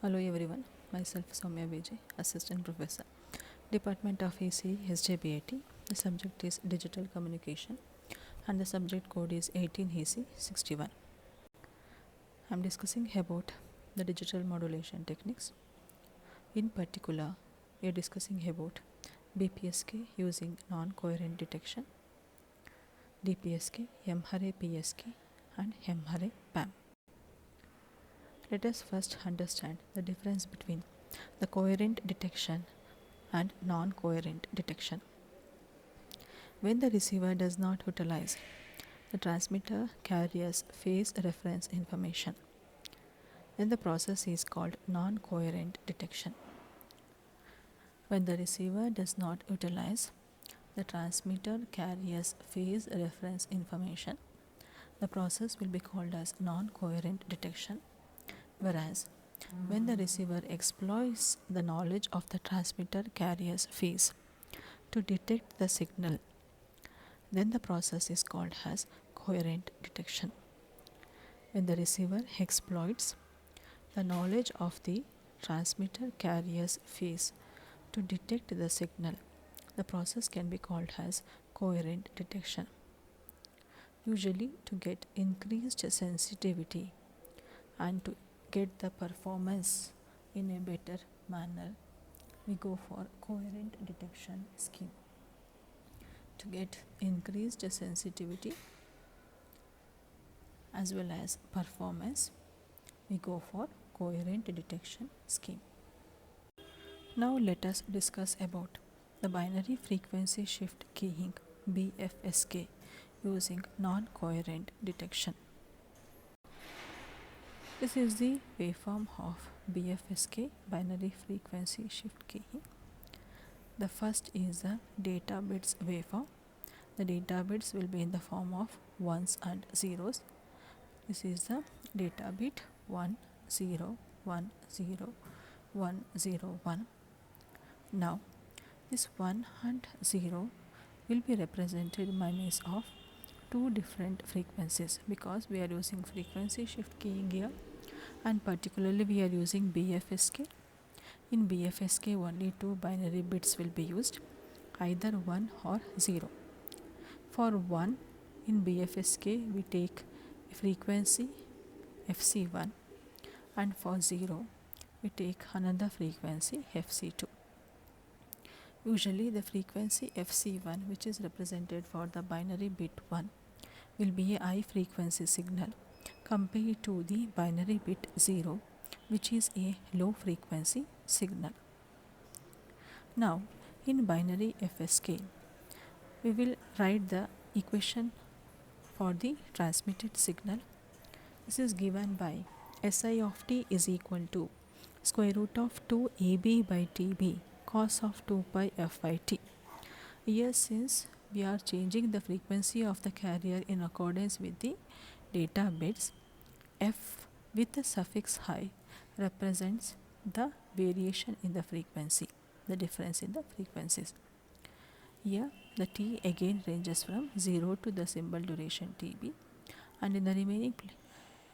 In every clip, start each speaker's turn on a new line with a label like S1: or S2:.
S1: Hello everyone, myself Soumya Vijay, Assistant Professor, Department of EC SJBIT. The subject is Digital Communication and the subject code is 18EC61. I am discussing about the digital modulation techniques. In particular, we are discussing about BPSK using non-coherent detection, DPSK, M-Hare PSK and M-Hare PAM. Let us first understand the difference between the coherent detection and non-coherent detection. When the receiver does not utilize the transmitter carrier's phase reference information, then the process is called non-coherent detection. When the receiver does not utilize the transmitter carrier's phase reference information, the process will be called as non-coherent detection. Whereas, when the receiver exploits the knowledge of the transmitter carrier's phase to detect the signal, then the process is called as coherent detection. When the receiver exploits the knowledge of the transmitter carrier's phase to detect the signal, the process can be called as coherent detection. Usually, to get increased sensitivity and to get the performance in a better manner, we go for coherent detection scheme. To get increased sensitivity as well as performance, we go for coherent detection scheme. Now let us discuss about the binary frequency shift keying BFSK using non-coherent detection. This is the waveform of BFSK, binary frequency shift keying. The first is the data bits waveform. The data bits will be in the form of ones and zeros. This is the data bit 1 0 1 0 1 0 1. Now this 1 and 0 will be represented by means of two different frequencies, because we are using frequency shift keying here, and particularly we are using BFSK. In BFSK only two binary bits will be used, either 1 or 0. For 1 in BFSK we take frequency FC1, and for 0 we take another frequency FC2. Usually the frequency FC1, which is represented for the binary bit 1, will be a high frequency signal compared to the binary bit 0, which is a low frequency signal. Now in binary FSK, we will write the equation for the transmitted signal. This is given by SI of t is equal to square root of 2 AB by TB cos of 2 pi f by t. Here, since we are changing the frequency of the carrier in accordance with the data bits, f with the suffix high represents the variation in the frequency, the difference in the frequencies. Here the t again ranges from 0 to the symbol duration TB, and in the remaining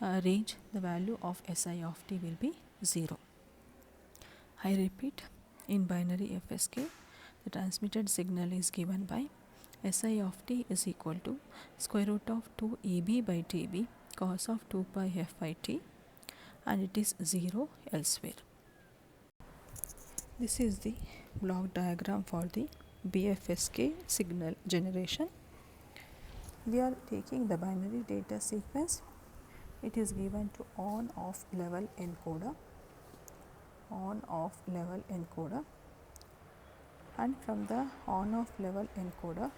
S1: range the value of SI of t will be 0. I repeat, in binary FSK the transmitted signal is given by SI of t is equal to square root of 2 AB by TB cos of 2 pi f by t, and it is 0 elsewhere. This is the block diagram for the BFSK signal generation. We are taking the binary data sequence. It is given to on-off level encoder, and from the on-off level encoder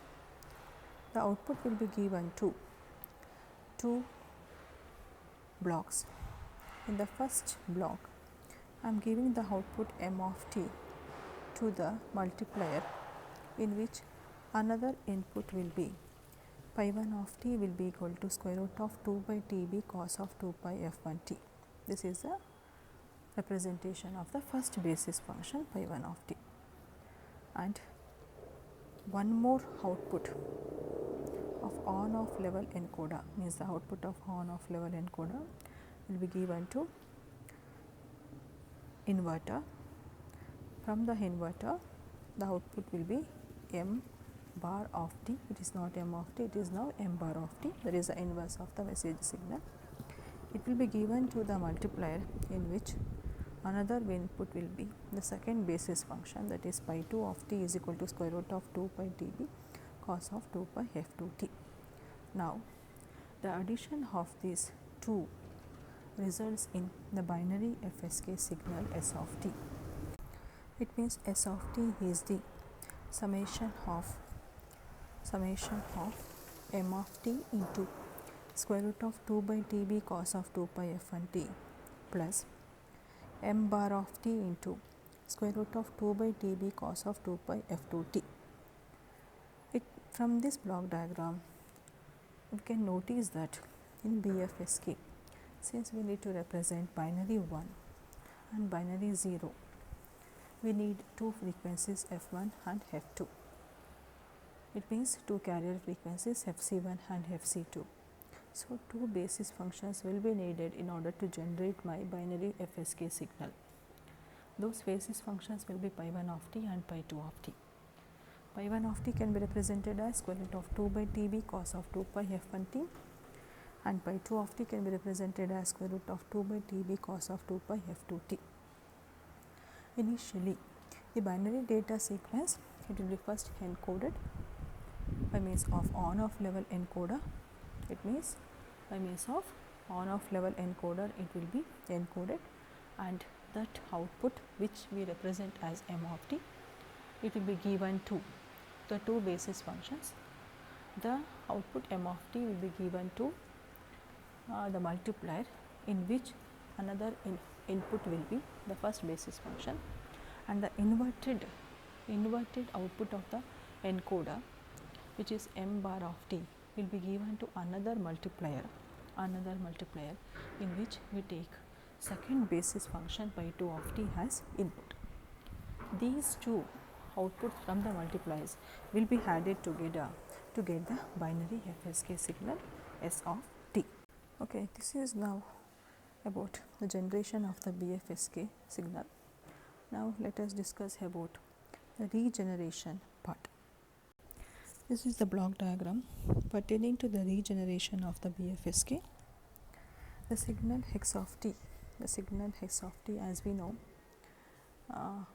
S1: the output will be given to two blocks. In the first block, I am giving the output m of t to the multiplier, in which another input will be pi 1 of t will be equal to square root of 2 by TB cos of 2 pi f1 t. This is the representation of the first basis function pi 1 of t. And one more output of on-off level encoder, means the output of on-off level encoder will be given to inverter. From the inverter, the output will be m bar of t. It is not m of t, it is now m bar of t. That is the inverse of the message signal. It will be given to the multiplier, in which another input will be the second basis function, that is pi 2 of t is equal to square root of 2 pi dB cos of 2 pi f2t. Now, the addition of these two results in the binary FSK signal S of t. It means S of t is the summation of m of t into square root of 2 by tb cos of 2 pi f1t plus m bar of t into square root of 2 by tb cos of 2 pi f2t. From this block diagram, we can notice that in BFSK, since we need to represent binary 1 and binary 0, we need two frequencies f1 and f2. It means two carrier frequencies fc1 and fc2. So, two basis functions will be needed in order to generate my binary FSK signal. Those basis functions will be pi 1 of t and pi 2 of t. Pi 1 of t can be represented as square root of 2 by tb cos of 2 pi f1t, and pi 2 of t can be represented as square root of 2 by tb cos of 2 pi f2t. Initially, the binary data sequence, it will be first encoded by means of on-off level encoder. It means by means of on-off level encoder, it will be encoded, and that output which we represent as m of t, it will be given to the two basis functions. The output m of t will be given to the multiplier, in which another input will be the first basis function, and the inverted output of the encoder, which is m bar of t, will be given to another multiplier, in which we take second basis function pi 2 of t as input. These two outputs from the multipliers will be added together to get the binary FSK signal S of t. Okay, this is now about the generation of the BFSK signal. Now, let us discuss about the regeneration part. This is the block diagram pertaining to the regeneration of the BFSK. The signal x of t, as we know,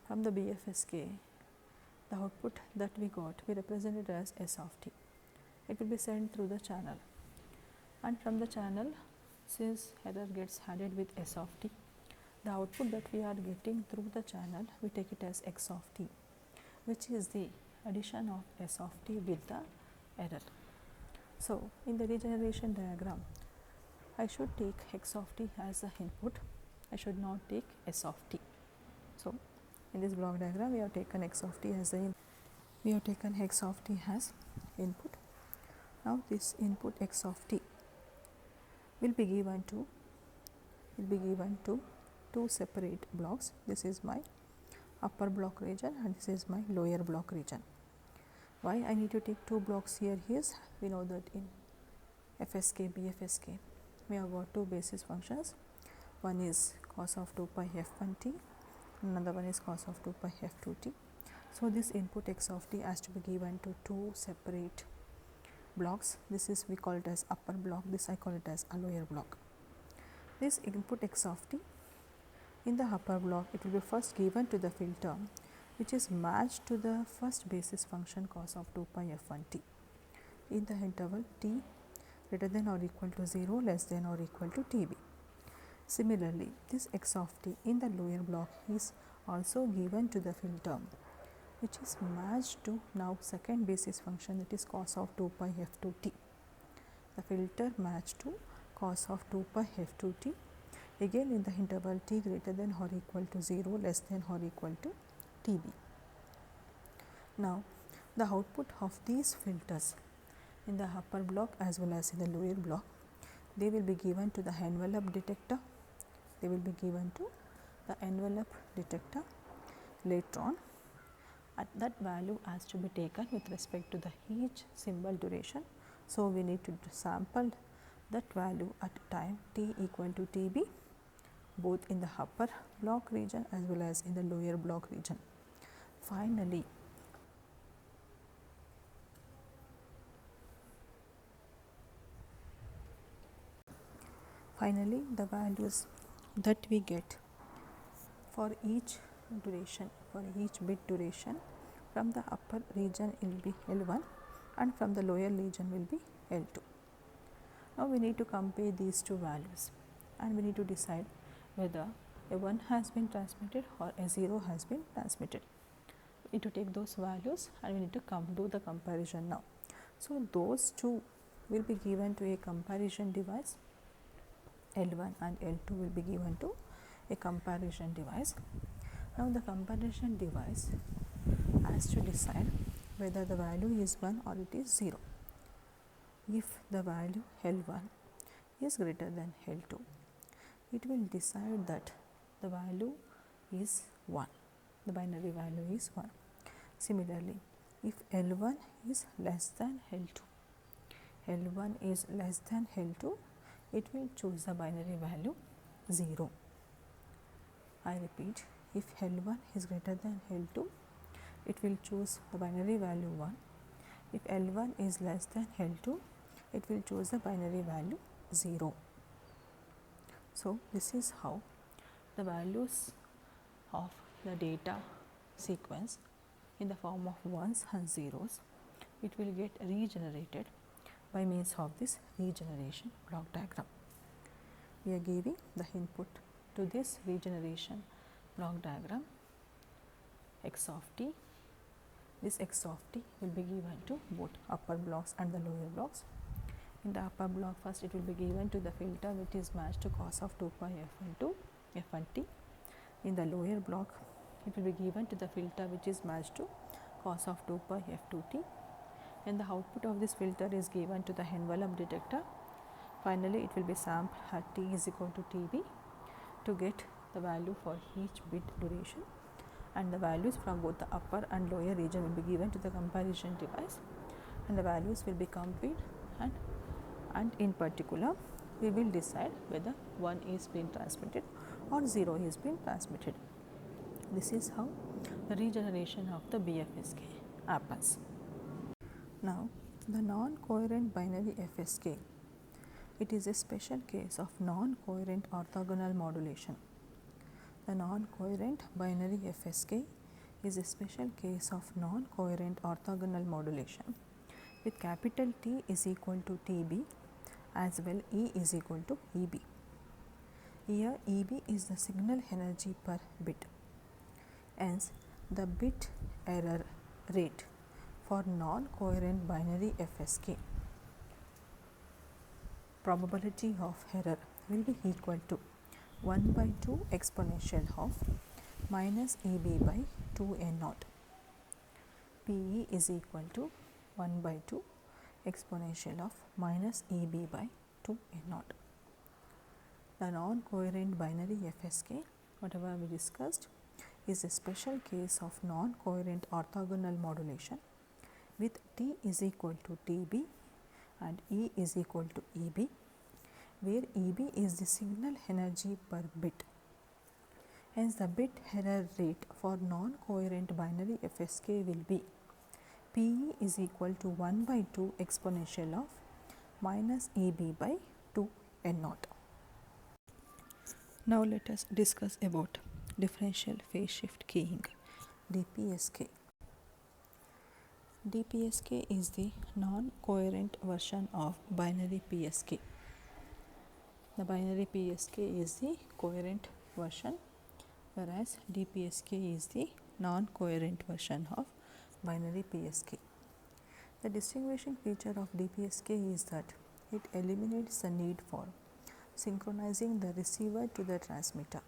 S1: from the BFSK, the output that we got, we represented as S of t. It will be sent through the channel, and from the channel, since error gets added with S of t, the output that we are getting through the channel, we take it as x of t, which is the addition of S of t with the error. So, in the regeneration diagram, I should take x of t as the input, I should not take S of t. So, in this block diagram, we have taken x of t as the input. Now, this input x of t will be given to two separate blocks. This is my upper block region and this is my lower block region. Why I need to take two blocks here is, we know that in FSK, BFSK, we have got two basis functions. One is cos of 2 pi f1t, another one is cos of 2 pi f2t. So, this input x of t has to be given to two separate blocks. This is, we call it as upper block, this I call it as a lower block. This input x of t in the upper block, it will be first given to the filter, which is matched to the first basis function cos of 2 pi f1t in the interval t greater than or equal to 0, less than or equal to tb. Similarly, this x of t in the lower block is also given to the filter, which is matched to now second basis function, that is cos of 2 pi f2t. The filter matched to cos of 2 pi f2t, again in the interval t greater than or equal to 0, less than or equal to tb. Now, the output of these filters in the upper block as well as in the lower block, they will be given to the envelope detector. Later on, at that value has to be taken with respect to the each symbol duration. So, we need to sample that value at time t equal to tb both in the upper block region as well as in the lower block region. Finally, the values that we get for each duration, for each bit duration, from the upper region it will be L1 and from the lower region will be L2. Now we need to compare these two values and we need to decide whether a 1 has been transmitted or a 0 has been transmitted. We need to take those values and we need to do the comparison now. So those two will be given to a comparison device. L1 and L2 will be given to a comparison device. Now the comparison device has to decide whether the value is 1 or it is 0. If the value L1 is greater than L2, it will decide that the value is 1, the binary value is 1. Similarly, if L1 is less than L2, L1 is less than L2, it will choose the binary value 0. I repeat, if L1 is greater than L2, it will choose the binary value 1. If L1 is less than L2, it will choose the binary value 0. So this is how the values of the data sequence in the form of ones and zeros, it will get regenerated by means of this regeneration block diagram. We are giving the input to this regeneration block diagram x of t. This x of t will be given to both upper blocks and the lower blocks. In the upper block, first it will be given to the filter which is matched to cos of 2 pi f1 f1 t. In the lower block, it will be given to the filter which is matched to cos of 2 pi f2 t. And the output of this filter is given to the envelope detector. Finally, it will be sampled at t is equal to tb to get the value for each bit duration, and the values from both the upper and lower region will be given to the comparison device, and the values will be compared, and in particular we will decide whether 1 is being transmitted or 0 is being transmitted. This is how the regeneration of the BFSK happens. Now, the non-coherent binary FSK, it is a special case of non-coherent orthogonal modulation. The non-coherent binary FSK is a special case of non-coherent orthogonal modulation with capital T is equal to TB as well E is equal to EB. Here EB is the signal energy per bit. Hence, the bit error rate for non-coherent binary FSK, probability of error will be equal to 1 by 2 exponential of minus EB by 2n0. PE is equal to 1 by 2 exponential of minus EB by 2n0. The non-coherent binary FSK, whatever we discussed, is a special case of non-coherent orthogonal modulation with T is equal to TB and E is equal to EB, where EB is the signal energy per bit. Hence, the bit error rate for non-coherent binary FSK will be PE is equal to 1 by 2 exponential of minus EB by 2n0. Now, let us discuss about differential phase shift keying, DPSK. DPSK is the non-coherent version of binary PSK. The binary PSK is the coherent version, whereas DPSK is the non-coherent version of binary PSK. The distinguishing feature of DPSK is that it eliminates the need for synchronizing the receiver to the transmitter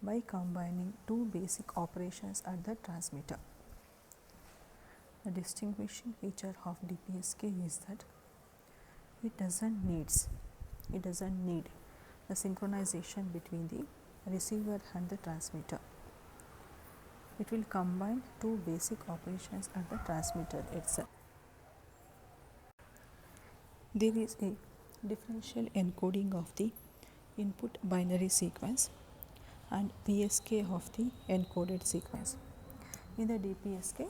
S1: by combining two basic operations at the transmitter. The distinguishing feature of DPSK is that it doesn't need the synchronization between the receiver and the transmitter. It will combine two basic operations at the transmitter itself. There is a differential encoding of the input binary sequence and PSK of the encoded sequence. In the DPSK,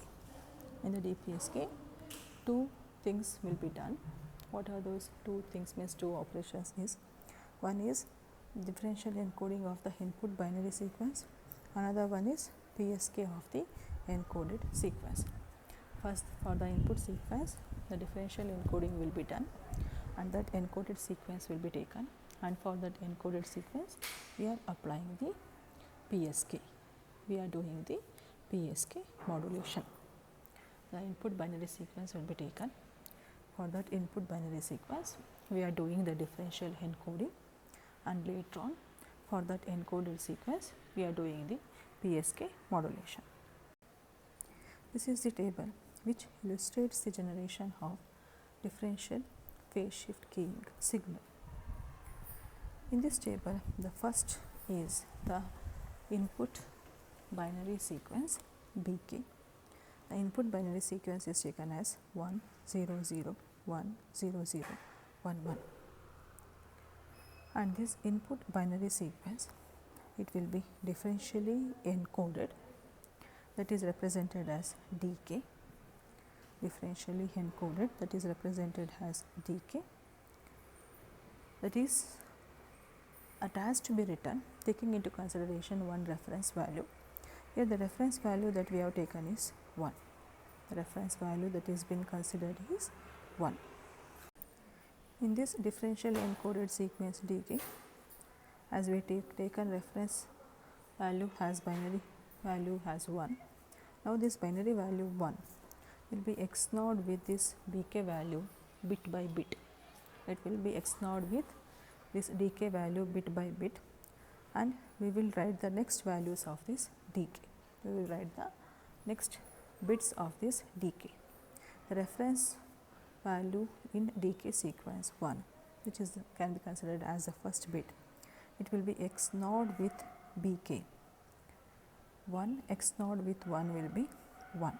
S1: two things will be done. What are those two things? Means two operations is, one is differential encoding of the input binary sequence, another one is PSK of the encoded sequence. First, for the input sequence, the differential encoding will be done and that encoded sequence will be taken, and for that encoded sequence we are applying the PSK. We are doing the PSK modulation. The input binary sequence will be taken. For that input binary sequence we are doing the differential encoding, and later on for that encoded sequence we are doing the PSK modulation. This is the table which illustrates the generation of differential phase shift keying signal. In this table, the first is the input binary sequence BK. The input binary sequence is taken as 1 0 0 1 0 0 1 1, and this input binary sequence, it will be differentially encoded, that is represented as DK. Differentially encoded, that is represented as DK. That is, it has to be written taking into consideration one reference value. Here the reference value that we have taken is 1. The reference value that is been considered is 1. In this differentially encoded sequence DK, as we taken reference value as binary value as 1. Now this binary value 1 will be XNORed with this BK value bit by bit. It will be XNORed with this DK value bit by bit, and we will write the next values of this DK. We will write the next bits of this DK. The reference value in DK sequence 1, which is can be considered as the first bit, it will be XNORed with BK. 1 XNORed with 1 will be 1.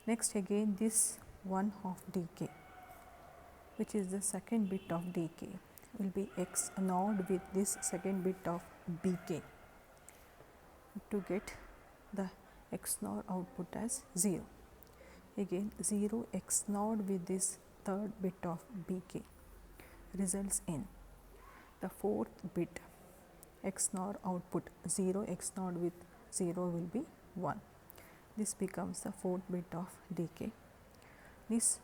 S1: Next again this 1 of DK, which is the second bit of DK, will be XNORed with this second bit of BK to get the XNOR output as 0. Again 0 XNORed with this third bit of BK results in the fourth bit XNOR output. 0 XNORed with 0 will be 1. This becomes the fourth bit of DK. This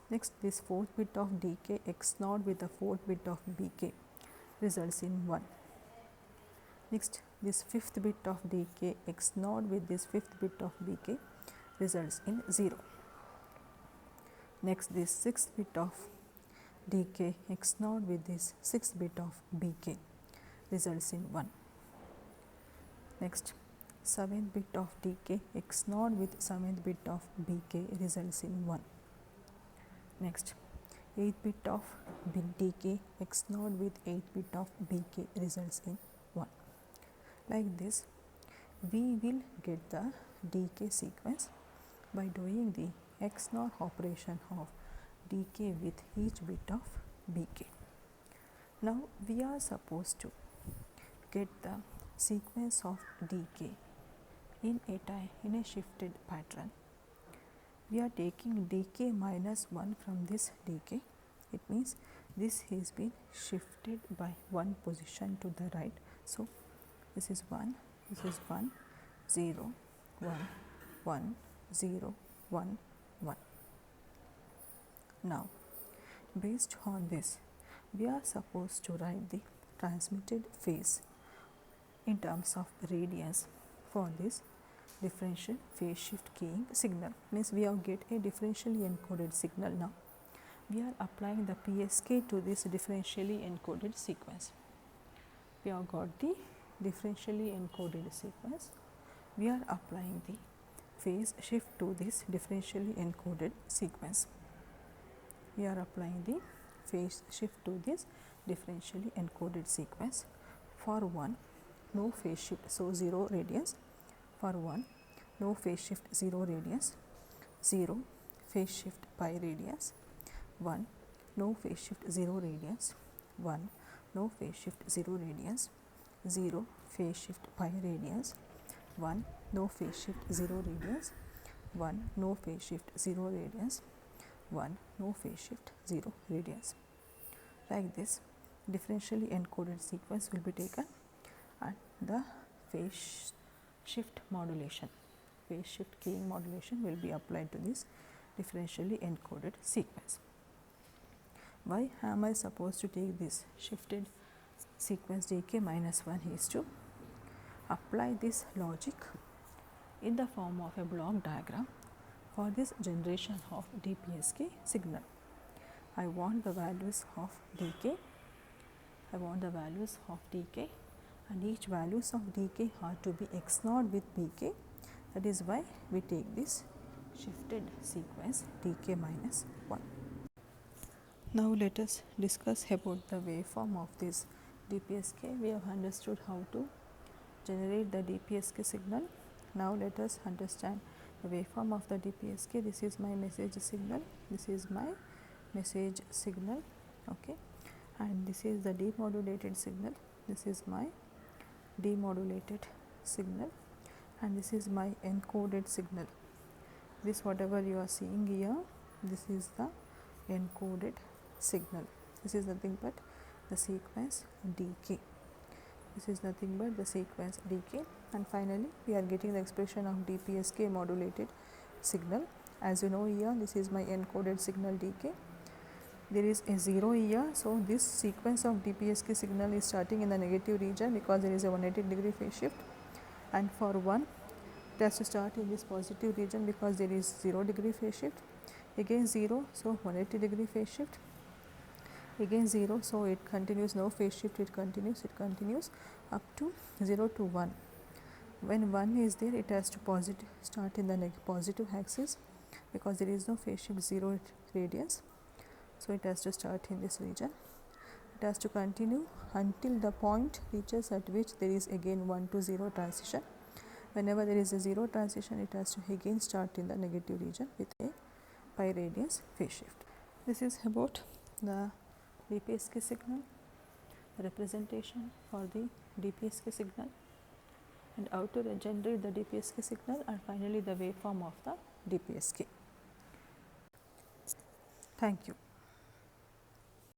S1: fourth bit of DK XNORed with the fourth bit of BK results in 1. Next, this fifth bit of DK XNORed with this fifth bit of BK results in 0. Next, this sixth bit of DK XNORed with this sixth bit of BK results in 1. Next, seventh bit of DK XNORed with seventh bit of BK results in 1. Next, 8th bit of DK XNORed with 8th bit of BK results in 1. Like this, we will get the DK sequence by doing the XNOR operation of DK with each bit of BK. Now we are supposed to get the sequence of DK in a shifted pattern. We are taking DK minus 1 from this DK. It means this has been shifted by one position to the right. So this is 1, this is 1, 0, 1, 1, 0, 1, 1. Now, based on this, we are supposed to write the transmitted phase in terms of radians for this differential phase shift keying signal. Means we have get a differentially encoded signal now. We are applying the PSK to this differentially encoded sequence. We have got the differentially encoded sequence. We are applying the phase shift to this differentially encoded sequence. We are applying the phase shift to this differentially encoded sequence. For 1, no phase shift, so 0 radians. For 1, no phase shift, 0 radians. 0 phase shift pi radians. 1, no phase shift, 0 radians. 1, no phase shift 0 radians, 0 phase shift pi radians, 1 no phase shift 0 radians, 1 no phase shift 0 radians, 1 no phase shift 0 radians. Like this, differentially encoded sequence will be taken and the phase shift modulation, phase shift keying modulation will be applied to this differentially encoded sequence. Why am I supposed to take this shifted sequence dk minus 1 is to apply this logic in the form of a block diagram for this generation of DPSK signal. I want the values of dk, and each values of dk are to be x0 with bk. That is why we take this shifted sequence dk minus 1. Now let us discuss about the waveform of this DPSK. We have understood how to generate the DPSK signal. Now let us understand the waveform of the DPSK. This is my message signal, this is my message signal, okay, and this is the demodulated signal, this is my demodulated signal, and this is my encoded signal. This whatever you are seeing here, this is the encoded signal. This is nothing but the sequence dk. This is nothing but the sequence dk, and finally we are getting the expression of DPSK modulated signal. As you know here, this is my encoded signal dk. There is a 0 here, so this sequence of DPSK signal is starting in the negative region because there is a 180-degree phase shift, and for 1 it has to start in this positive region because there is 0-degree phase shift, again 0, so 180-degree phase shift, again 0, so it continues, no phase shift, it continues up to 0 to 1. When 1 is there, it has to start in the positive axis because there is no phase shift 0 radians, so it has to start in this region. It has to continue until the point reaches at which there is again 1 to 0 transition. Whenever there is a 0 transition, it has to again start in the negative region with a pi radians phase shift. This is about the DPSK signal, the representation for the DPSK signal, and how to generate the DPSK signal, and finally the waveform of the DPSK. Thank you.